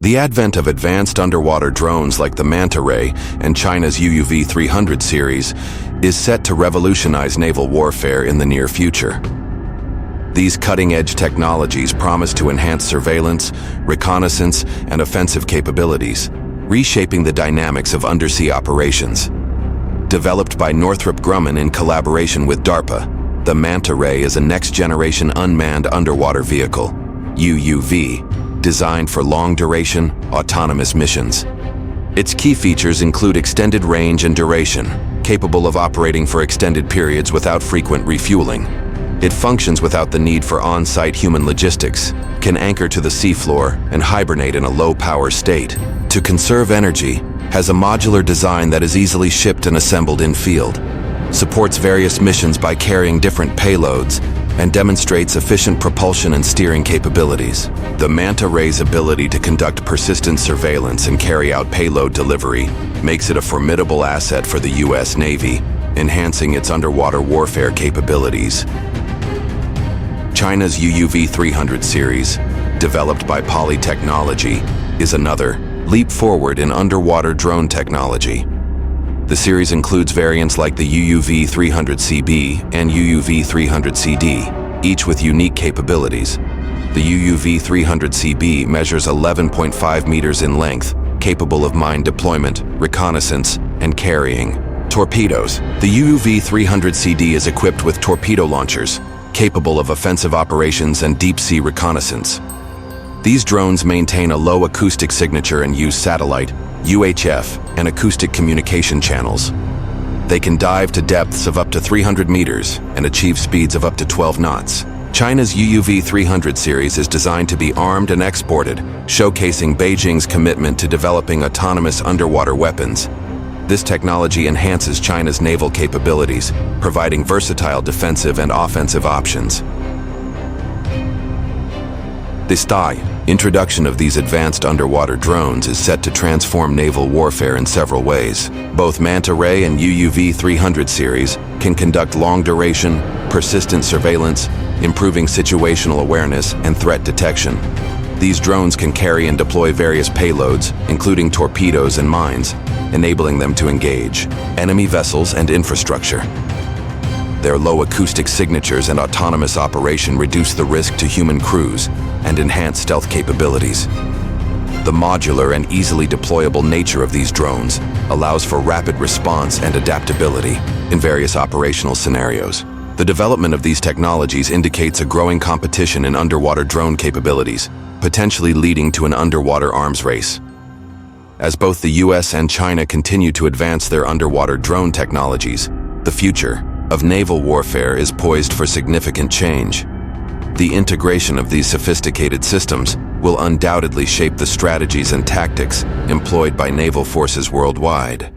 The advent of advanced underwater drones like the Manta Ray and China's UUV-300 series is set to revolutionize naval warfare in the near future. These cutting-edge technologies promise to enhance surveillance, reconnaissance, and offensive capabilities, reshaping the dynamics of undersea operations. Developed by Northrop Grumman in collaboration with DARPA, the Manta Ray is a next-generation unmanned underwater vehicle, UUV, designed for long-duration, autonomous missions. Its key features include extended range and duration, capable of operating for extended periods without frequent refueling. It functions without the need for on-site human logistics, can anchor to the seafloor, and hibernate in a low-power state. To conserve energy, has a modular design that is easily shipped and assembled in-field, supports various missions by carrying different payloads, and demonstrates efficient propulsion and steering capabilities. The Manta Ray's ability to conduct persistent surveillance and carry out payload delivery makes it a formidable asset for the U.S. Navy, enhancing its underwater warfare capabilities. China's UUV-300 series, developed by Poly Technology, is another leap forward in underwater drone technology. The series includes variants like the UUV-300CB and UUV-300CD, each with unique capabilities. The UUV-300CB measures 11.5 meters in length, capable of mine deployment, reconnaissance, and carrying torpedoes. The UUV-300CD is equipped with torpedo launchers, capable of offensive operations and deep-sea reconnaissance. These drones maintain a low acoustic signature and use satellite, UHF, and acoustic communication channels. They can dive to depths of up to 300 meters and achieve speeds of up to 12 knots. China's UUV-300 series is designed to be armed and exported, showcasing Beijing's commitment to developing autonomous underwater weapons. This technology enhances China's naval capabilities, providing versatile defensive and offensive options. The introduction of these advanced underwater drones is set to transform naval warfare in several ways. Both Manta Ray and UUV-300 series can conduct long-duration, persistent surveillance, improving situational awareness and threat detection. These drones can carry and deploy various payloads, including torpedoes and mines, enabling them to engage enemy vessels and infrastructure. Their low acoustic signatures and autonomous operation reduce the risk to human crews and enhance stealth capabilities. The modular and easily deployable nature of these drones allows for rapid response and adaptability in various operational scenarios. The development of these technologies indicates a growing competition in underwater drone capabilities, potentially leading to an underwater arms race. As both the US and China continue to advance their underwater drone technologies, the future of naval warfare is poised for significant change. The integration of these sophisticated systems will undoubtedly shape the strategies and tactics employed by naval forces worldwide.